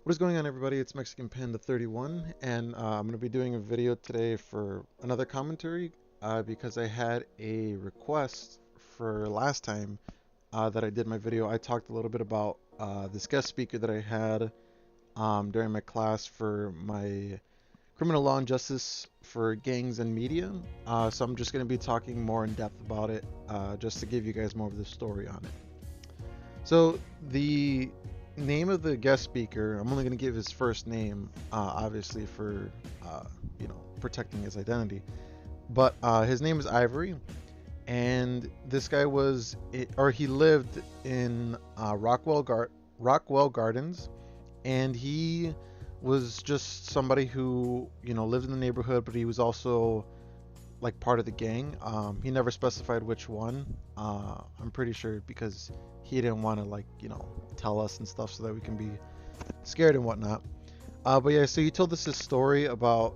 What is going on, everybody? It's MexicanPanda31, and I'm going to be doing a video today for another commentary because I had a request for last time that I did my video. I talked a little bit about this guest speaker that I had during my class for my criminal law and justice for gangs and media. So I'm just going to be talking more in depth about it just to give you guys more of the story on it. So the name of the guest speaker, I'm only going to give his first name, obviously for protecting his identity. But his name is Ivory, and this guy he lived in Rockwell Gardens, and he was just somebody who lived in the neighborhood, but he was also like part of the gang. He never specified which one. I'm pretty sure because he didn't want to tell us and stuff so that we can be scared and whatnot. But yeah, so he told us his story about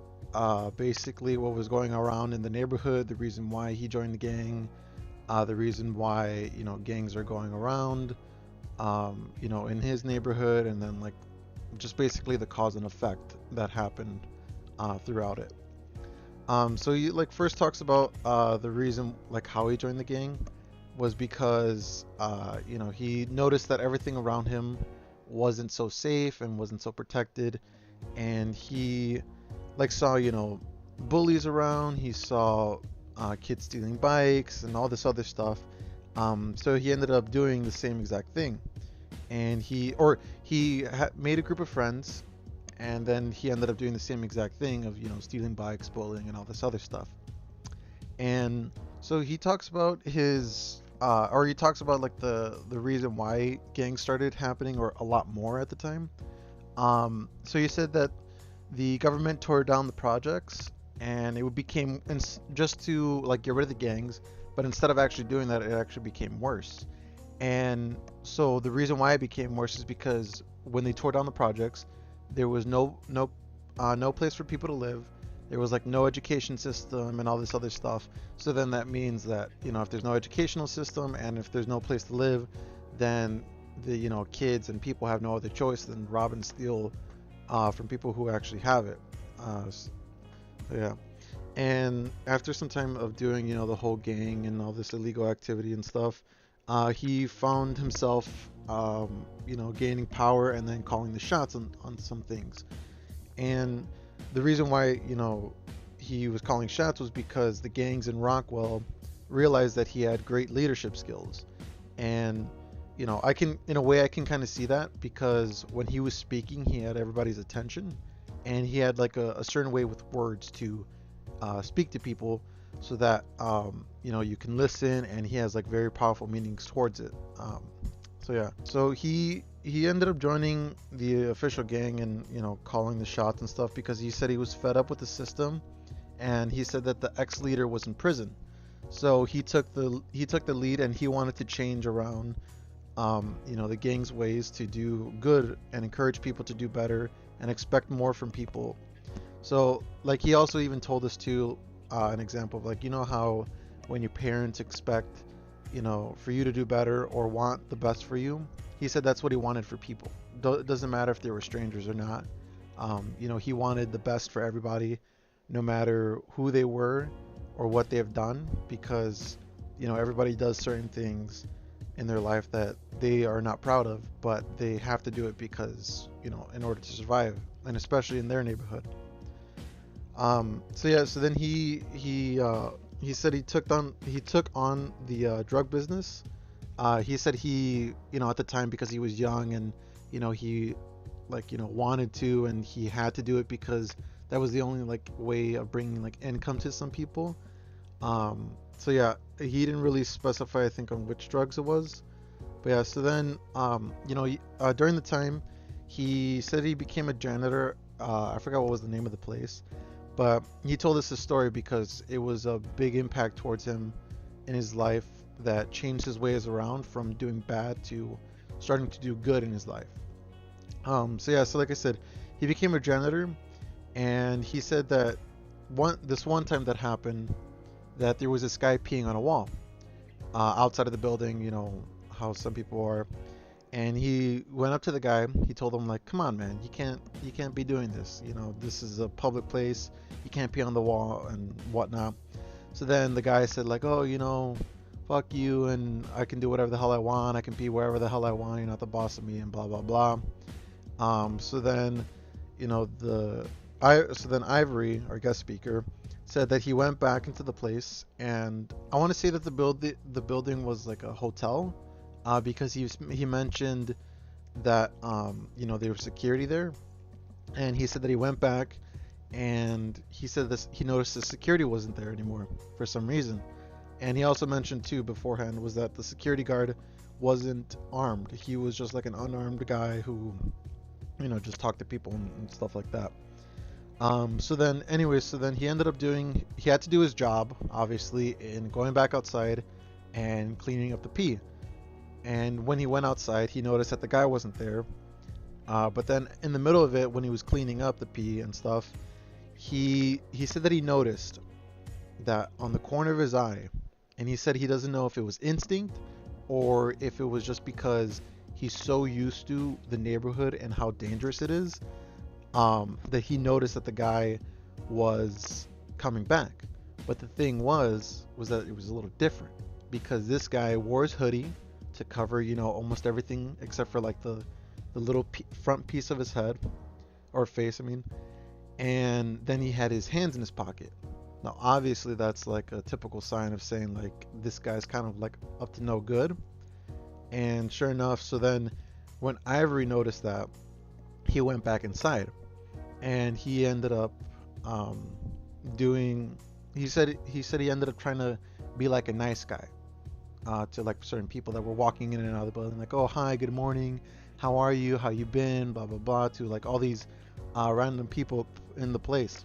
basically what was going around in the neighborhood, the reason why he joined the gang, the reason why gangs are going around, in his neighborhood, and then just basically the cause and effect that happened throughout it. So he first talks about the reason how he joined the gang was because he noticed that everything around him wasn't so safe and wasn't so protected, and he saw bullies around. He saw kids stealing bikes and all this other stuff. So he ended up doing the same exact thing, and he made a group of friends, and then he ended up doing the same exact thing of stealing bikes, bullying, and all this other stuff. And so he talks about he talks about the reason why gangs started happening, or a lot more at the time. So he said that the government tore down the projects, and it became just to get rid of the gangs, but instead of actually doing that, it actually became worse. And so the reason why it became worse is because when they tore down the projects, there was no place for people to live. There was no education system and all this other stuff. So then that means that if there's no educational system and if there's no place to live, then the kids and people have no other choice than rob and steal from people who actually have it. So yeah. And after some time of doing the whole gang and all this illegal activity and stuff, he found himself gaining power and then calling the shots on some things. And the reason why he was calling shots was because the gangs in Rockwell realized that he had great leadership skills. And I can, in a way, I can kind of see that, because when he was speaking, he had everybody's attention, and he had a certain way with words to speak to people, so that you can listen, and he has very powerful meanings towards it. So yeah, so he ended up joining the official gang and calling the shots and stuff because he said he was fed up with the system, and he said that the ex-leader was in prison. So he took the lead, and he wanted to change around the gang's ways to do good and encourage people to do better and expect more from people. So he also even told us too, an example of how when your parents expect for you to do better or want the best for you, he said that's what he wanted for people. It doesn't matter if they were strangers or not. He wanted the best for everybody, no matter who they were or what they have done, because everybody does certain things in their life that they are not proud of, but they have to do it because in order to survive, and especially in their neighborhood. So yeah, so then he said he took on the drug business. He said he at the time, because he was young, and he wanted to, and he had to do it because that was the only way of bringing income to some people. So yeah, he didn't really specify, I think, on which drugs it was, but yeah. So then during the time, he said he became a janitor. I forgot what was the name of the place, but he told us this story because it was a big impact towards him in his life that changed his ways around from doing bad to starting to do good in his life. So yeah, so like I said, he became a janitor, and he said that this one time that happened, that there was this guy peeing on a wall outside of the building, how some people are. And he went up to the guy. He told him like, "Come on, man, you can't be doing this. You know, this is a public place. You can't pee on the wall and whatnot." So then the guy said like, "Oh, you know, fuck you, and I can do whatever the hell I want. I can pee wherever the hell I want. You're not the boss of me, and blah blah blah." So then, you know, so then Ivory, our guest speaker, said that he went back into the place, and I want to say that the building was like a hotel, because he mentioned that you know, there was security there, and he said that he went back, and he said this he noticed the security wasn't there anymore for some reason, and he also mentioned too beforehand was that the security guard wasn't armed. He was just like an unarmed guy who, you know, just talked to people and stuff like that. So then, anyways, so then he had to do his job, obviously, in going back outside and cleaning up the pee. And when he went outside, he noticed that the guy wasn't there. But then in the middle of it, when he was cleaning up the pee and stuff, he said that he noticed that on the corner of his eye, and he said he doesn't know if it was instinct or if it was just because he's so used to the neighborhood and how dangerous it is, that he noticed that the guy was coming back. But the thing was that it was a little different because this guy wore his hoodie to cover, you know, almost everything except for like the little front piece of his head or face, I mean. And then he had his hands in his pocket. Now, obviously, that's like a typical sign of saying like this guy's kind of like up to no good. And sure enough, so then when Ivory noticed that, he went back inside, and he ended up doing. He said he ended up trying to be like a nice guy to like certain people that were walking in and out of the building, like, "Oh, hi, good morning, how are you? How you been? Blah blah blah," to like all these random people in the place.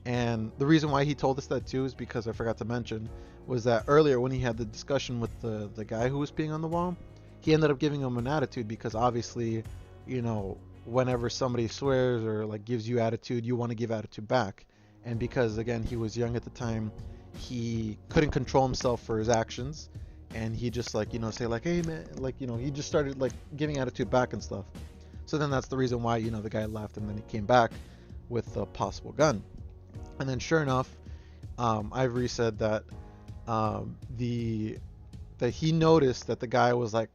And the reason why he told us that too is because I forgot to mention was that earlier when he had the discussion with the guy who was peeing on the wall, he ended up giving him an attitude because obviously, you know, whenever somebody swears or like gives you attitude, you want to give attitude back. And because again he was young at the time, he couldn't control himself for his actions, and he just like, you know, say like, "Hey man," like, you know, he just started like giving attitude back and stuff. So then that's the reason why, you know, the guy left, and then he came back with a possible gun. And then sure enough, Ivory said that the that he noticed that the guy was like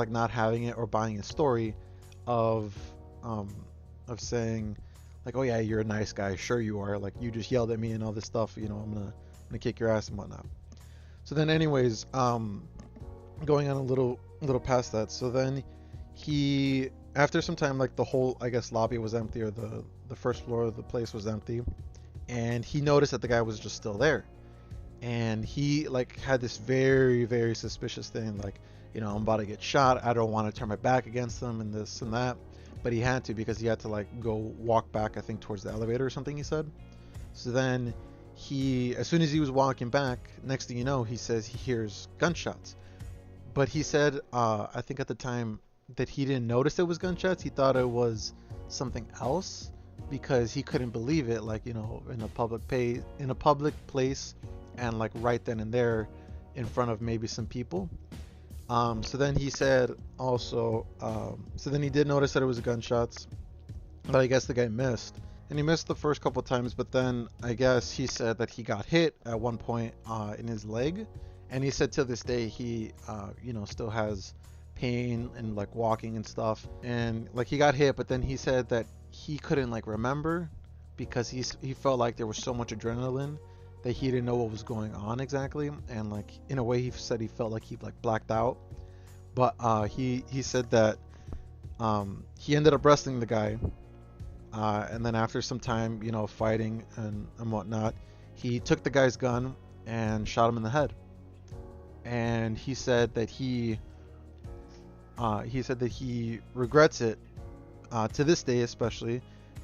not having it or buying his story of um, saying like, "Oh yeah, you're a nice guy, sure you are, like you just yelled at me and all this stuff, you know, I'm gonna kick your ass and whatnot." So then anyways, going on a little past that, so then he, after some time, like the whole, I guess, lobby was empty, or the first floor of the place was empty, and he noticed that the guy was just still there, and he like had this very very suspicious thing like, you know, I'm about to get shot, I don't want to turn my back against them and this and that, but he had to because he had to like go walk back, I think, towards the elevator or something, he said. So then he, as soon as he was walking back, next thing you know, he says he hears gunshots. But he said, I think at the time, that he didn't notice it was gunshots. He thought it was something else because he couldn't believe it, like, you know, in a public place, and like right then and there in front of maybe some people. So then he said also, so then he did notice that it was gunshots, but I guess the guy missed. And he missed the first couple times, but then I guess he said that he got hit at one point in his leg. And he said to this day he, you know, still has pain and like walking and stuff. And like he got hit, but then he said that he couldn't like remember because he felt like there was so much adrenaline that he didn't know what was going on exactly. And like in a way he said he felt like he like blacked out. But he said that he ended up wrestling the guy. And then after some time, you know, fighting and whatnot, he took the guy's gun and shot him in the head. And he said that he regrets it to this day, especially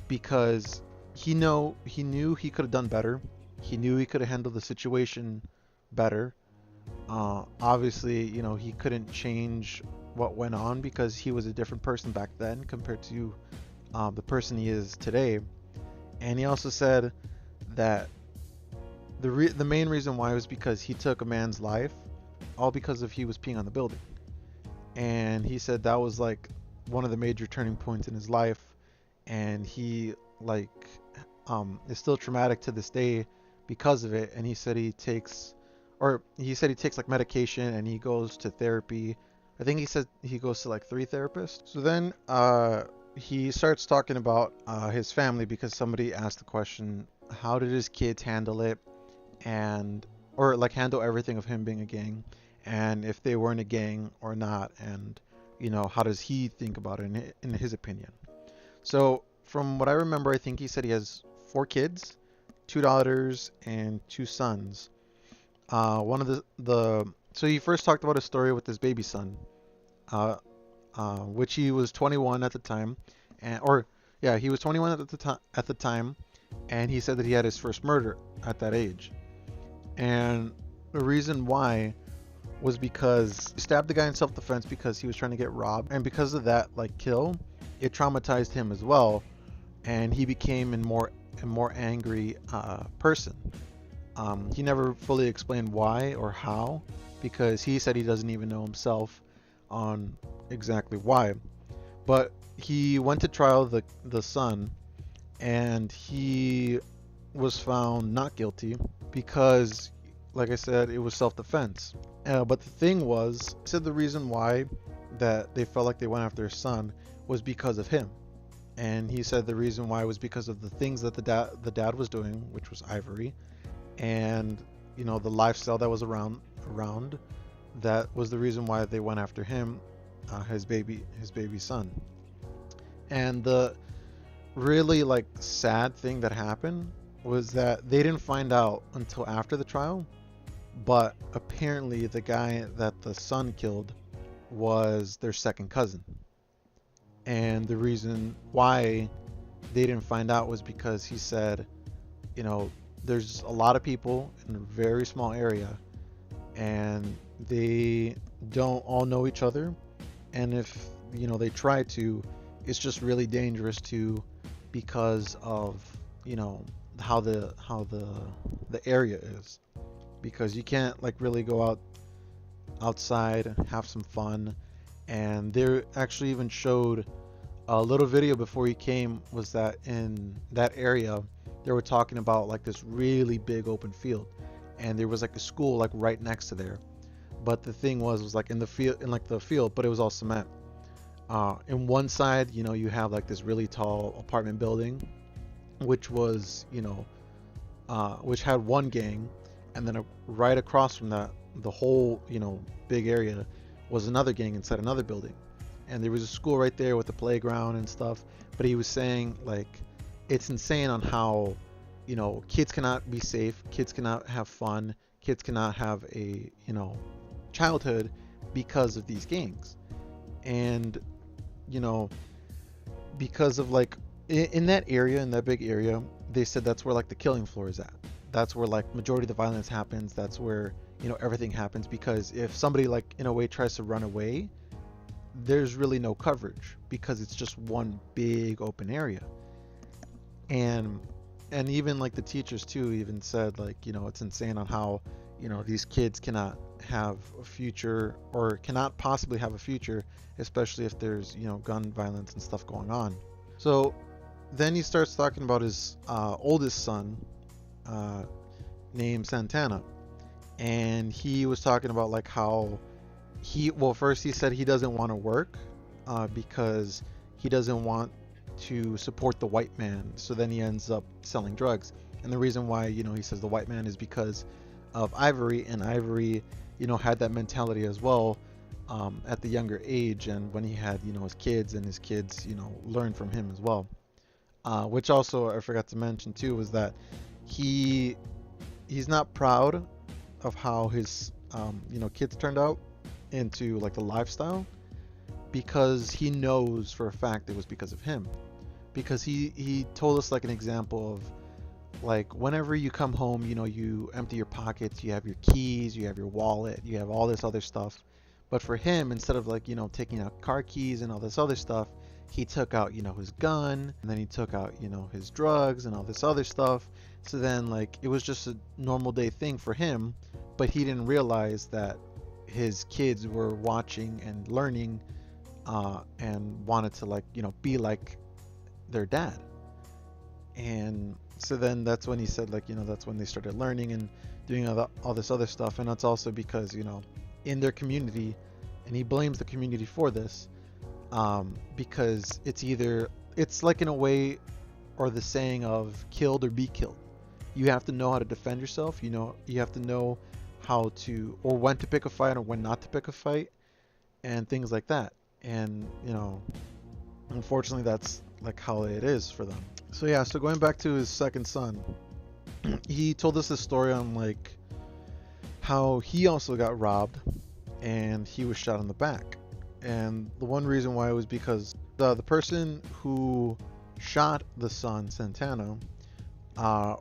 because he knew he could have done better. He knew he could have handled the situation better. Obviously, you know, he couldn't change what went on because he was a different person back then compared to the person he is today. And he also said that the main reason why was because he took a man's life, all because of he was peeing on the building. and he said that was like one of the major turning points in his life, and he like is still traumatic to this day because of it. And he said he takes like medication and he goes to therapy. I think he said he goes to like 3 therapists. So then he starts talking about his family, because somebody asked the question, how did his kids handle it, and or like handle everything of him being a gang, and if they weren't a gang or not, and how does he think about it in his opinion. So from what I remember, I think he said he has 4 kids, 2 daughters and 2 sons. One of the so he first talked about a story with his baby son, uh, which he was 21 at the time, and or yeah, he was 21 at the time, and he said that he had his first murder at that age. And the reason why was because he stabbed the guy in self-defense because he was trying to get robbed, and because of that like kill, it traumatized him as well, and he became a more angry person. He never fully explained why or how, because he said he doesn't even know himself on exactly why. But he went to trial, the son, and he was found not guilty because, like I said, it was self-defense. But the thing was, he said the reason why that they felt like they went after his son was because of him. And he said the reason why was because of the things that the dad was doing, which was ivory, and the lifestyle that was around. That was the reason why they went after him, his baby son. And the really like sad thing that happened was that they didn't find out until after the trial, but apparently the guy that the son killed was their second cousin. And the reason why they didn't find out was because he said, there's a lot of people in a very small area, and they don't all know each other. And if, they try to, it's just really dangerous to, because of, how the area is. Because you can't like really go outside and have some fun. And they actually even showed a little video before he came, was that in that area they were talking about like this really big open field, and there was like a school like right next to there. But the thing was like in the field, but it was all cement. In one side, you have like this really tall apartment building, which was, which had one gang, and then right across from that, the whole, big area was another gang inside another building. And there was a school right there with the playground and stuff. But he was saying like it's insane on how, kids cannot be safe, kids cannot have fun, kids cannot have a, childhood because of these gangs. And, because of like in that area, in that big area, they said that's where like the killing floor is at. That's where like majority of the violence happens. That's where, everything happens, because if somebody like in a way tries to run away, there's really no coverage because it's just one big open area. And even like the teachers too even said like, it's insane on how, these kids cannot have a future, or cannot possibly have a future, especially if there's, gun violence and stuff going on. So then he starts talking about his oldest son, named Santana. And he was talking about like how first he said he doesn't want to work because he doesn't want to support the white man. So then he ends up selling drugs. And the reason why, he says the white man is because of Ivory, and Ivory, had that mentality as well at the younger age, and when he had, his kids, and his kids, learned from him as well. Which also I forgot to mention too was that he's not proud of how his kids turned out into like the lifestyle, because he knows for a fact it was because of him. Because he told us like an example of like whenever you come home, you empty your pockets, you have your keys, you have your wallet, you have all this other stuff. But for him, instead of like, taking out car keys and all this other stuff, he took out, his gun, and then he took out, his drugs and all this other stuff. So then like it was just a normal day thing for him, but he didn't realize that his kids were watching and learning, and wanted to, like, be like their dad. And so then that's when he said, like, that's when they started learning and doing all this other stuff. And that's also because, in their community, and he blames the community for this, because it's like, in a way, or the saying of killed or be killed. You have to know how to defend yourself. You have to know how to, or when to pick a fight or when not to pick a fight, and things like that. And, unfortunately, that's like how it is for them. So yeah, so going back to his second son, he told us this story on, like, how he also got robbed and he was shot in the back. And the one reason why was because the person who shot the son, Santana,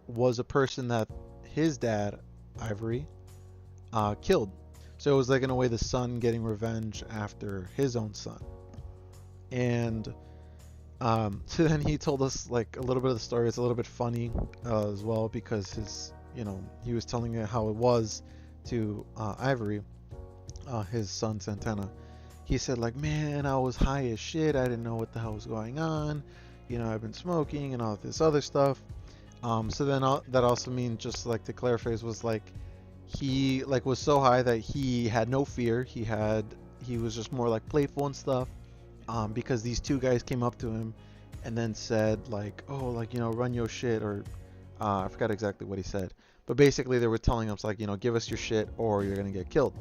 was a person that his dad, Ivory, killed. So it was like, in a way, the son getting revenge after his own son. And so then he told us, like, a little bit of the story. It's a little bit funny as well, because he was telling it how it was to Ivory, his son Santana. He said, like, man, I was high as shit. I didn't know what the hell was going on. I've been smoking and all this other stuff. So then that also means, just like to clarify, was like, he, like, was so high that he had no fear. He was just more like playful and stuff. Because these two guys came up to him and then said, like, oh, like, run your shit, or I forgot exactly what he said, but basically they were telling him, like, give us your shit or you're gonna get killed.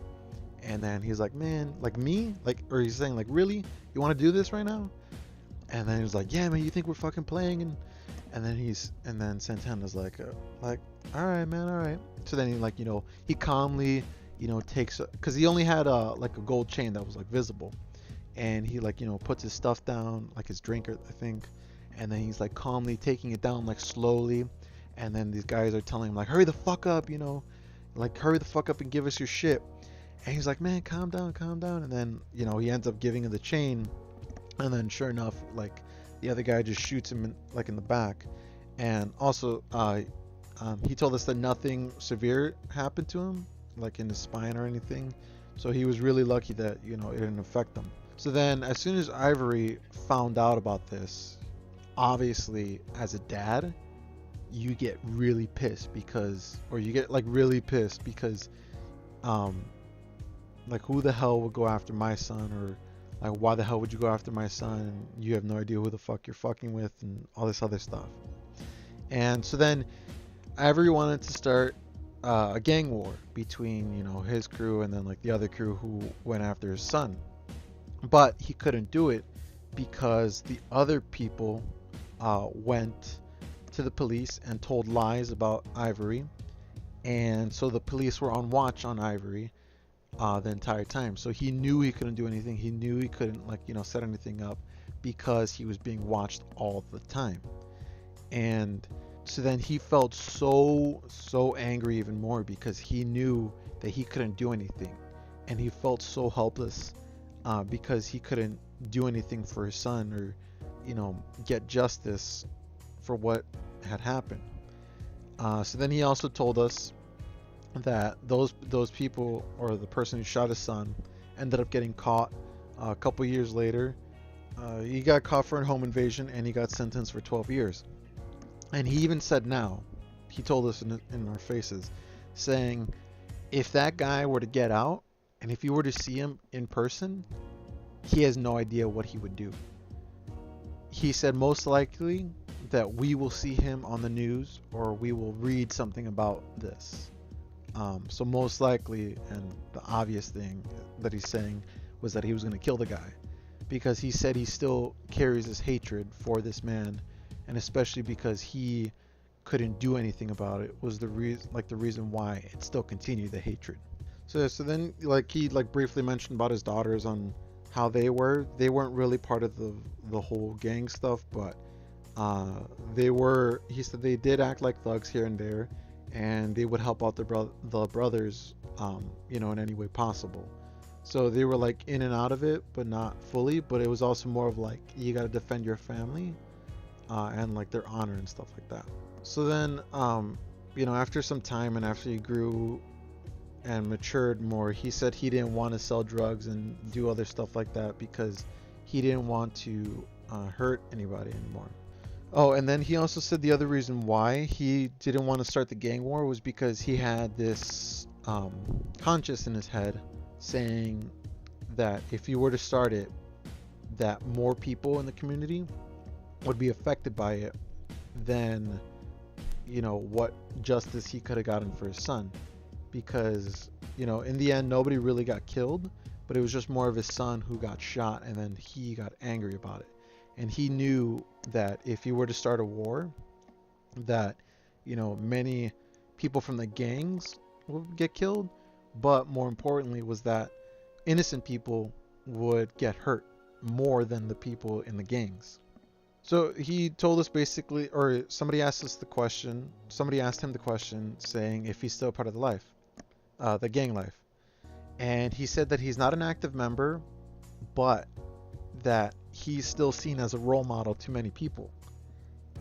And then he's like, man, like, me, like, or he's saying, like, really, you want to do this right now? And then he was like, yeah, man, you think we're fucking playing? And then Santana's like, all right, man, all right. So then he, like, he calmly, takes, because he only had like a gold chain that was, like, visible. And he, like, puts his stuff down, like his drink, I think, and then he's, like, calmly taking it down, like, slowly. And then these guys are telling him, like, hurry the fuck up, like, hurry the fuck up and give us your shit. And he's like, man, calm down. And then, he ends up giving him the chain. And then sure enough, like, the other guy just shoots him in the back. And also, he told us that nothing severe happened to him, like in his spine or anything. So he was really lucky that, it didn't affect him. So then, as soon as Ivory found out about this, obviously, as a dad, you get really pissed because, like, who the hell would go after my son, or like, why the hell would you go after my son? You have no idea who the fuck you're fucking with, and all this other stuff. And so then, Ivory wanted to start a gang war between, his crew and then, like, the other crew who went after his son. But he couldn't do it because the other people went to the police and told lies about Ivory. And so the police were on watch on Ivory the entire time. So he knew he couldn't do anything. He knew he couldn't, like, set anything up because he was being watched all the time. And so then he felt so angry even more because he knew that he couldn't do anything. And he felt so helpless. Because he couldn't do anything for his son, or, get justice for what had happened. So then he also told us that those people, or the person who shot his son, ended up getting caught a couple years later. He got caught for a home invasion and he got sentenced for 12 years. And he even said now, he told us in our faces, saying, if that guy were to get out, and if you were to see him in person, he has no idea what he would do. He said most likely that we will see him on the news, or we will read something about this. So most likely, and the obvious thing that he's saying, was that he was going to kill the guy. Because he said he still carries this hatred for this man, and especially because he couldn't do anything about it was the reason why it still continued, the hatred. So then, like, he, like, briefly mentioned about his daughters, on how they weren't really part of the whole gang stuff, but he said they did act like thugs here and there, and they would help out the brothers, in any way possible. So they were, like, in and out of it, but not fully. But it was also more of, like, you got to defend your family, and, like, their honor and stuff like that. So then, after some time, and after he grew and matured more. He said he didn't want to sell drugs and do other stuff like that because he didn't want to hurt anybody anymore. Oh, and then he also said the other reason why he didn't want to start the gang war was because he had this conscience in his head saying that if he were to start it, that more people in the community would be affected by it than, what justice he could have gotten for his son. Because, in the end, nobody really got killed, but it was just more of his son who got shot, and then he got angry about it. And he knew that if he were to start a war, that, many people from the gangs would get killed, but more importantly was that innocent people would get hurt more than the people in the gangs. So he told us basically, or somebody asked him the question saying if he's still part of the gang life. And he said that he's not an active member, but that he's still seen as a role model to many people.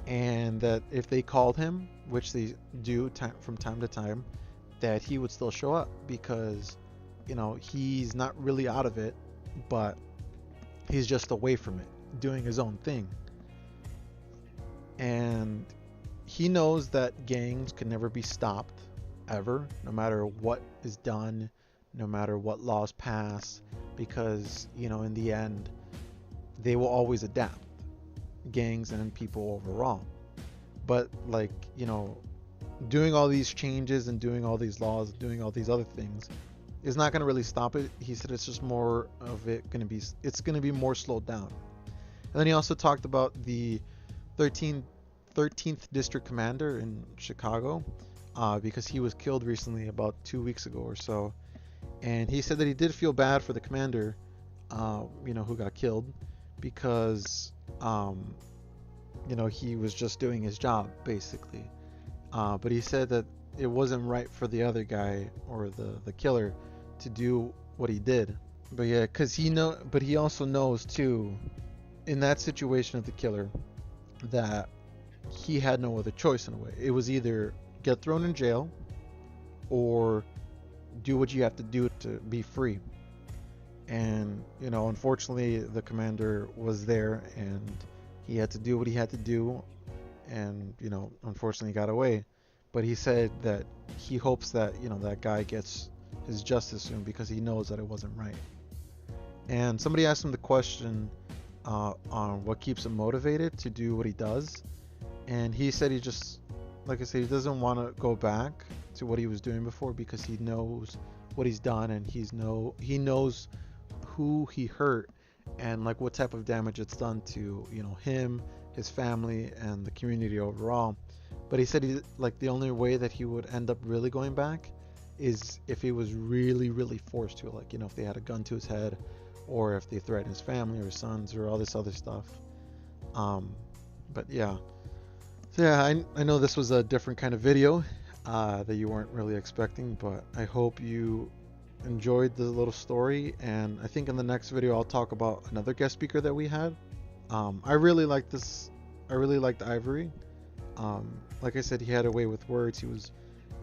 And that if they called him, which they do from time to time, that he would still show up because, he's not really out of it, but he's just away from it, doing his own thing. And he knows that gangs can never be stopped, ever, no matter what is done, no matter what laws pass, because, in the end, they will always adapt, gangs and people overall. But, doing all these changes and doing all these laws, doing all these other things, is not going to really stop it. He said it's just more of it's going to be more slowed down. And then he also talked about the 13th District Commander in Chicago, because he was killed recently, about 2 weeks ago or so. And he said that he did feel bad for the commander, who got killed, because, he was just doing his job, basically. But he said that it wasn't right for the other guy, or the killer, to do what he did. But yeah, but he also knows too, in that situation of the killer, that he had no other choice in a way. It was either get thrown in jail or do what you have to do to be free. And, unfortunately the commander was there and he had to do what he had to do, and, unfortunately got away. But he said that he hopes that, that guy gets his justice soon because he knows that it wasn't right. And somebody asked him the question on what keeps him motivated to do what he does. And he said he just, like I said, he doesn't want to go back to what he was doing before because he knows what he's done, and he knows who he hurt and what type of damage it's done to, him, his family, and the community overall. But he said the only way that he would end up really going back is if he was really, really forced to, if they had a gun to his head, or if they threatened his family or his sons or all this other stuff. But yeah. So yeah, I know this was a different kind of video that you weren't really expecting, but I hope you enjoyed the little story. And I think in the next video I'll talk about another guest speaker that we had. I really liked this. I really liked Ivory. Like I said, he had a way with words. He was,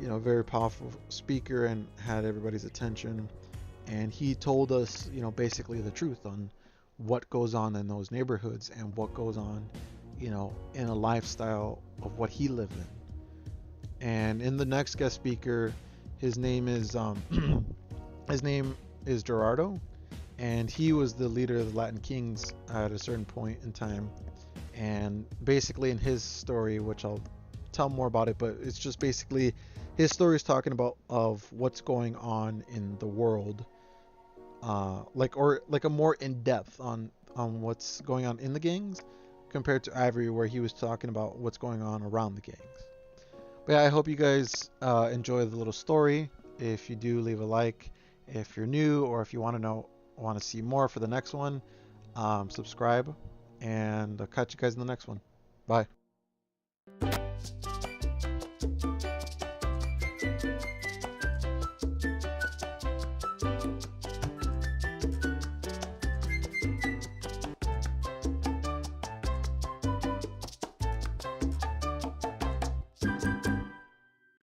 a very powerful speaker and had everybody's attention. And he told us, basically the truth on what goes on in those neighborhoods and what goes on, in a lifestyle of what he lived in. And in the next guest speaker, his name is Gerardo, and he was the leader of the Latin Kings at a certain point in time. And basically in his story, which I'll tell more about it, but it's just basically his story is talking about of what's going on in the world, like a more in depth on what's going on in the gangs compared to Ivory, where he was talking about what's going on around the gangs. But yeah, I hope you guys enjoy the little story. If you do, leave a like. If you're new, or if you want to see more for the next one, subscribe, and I'll catch you guys in the next one. Bye.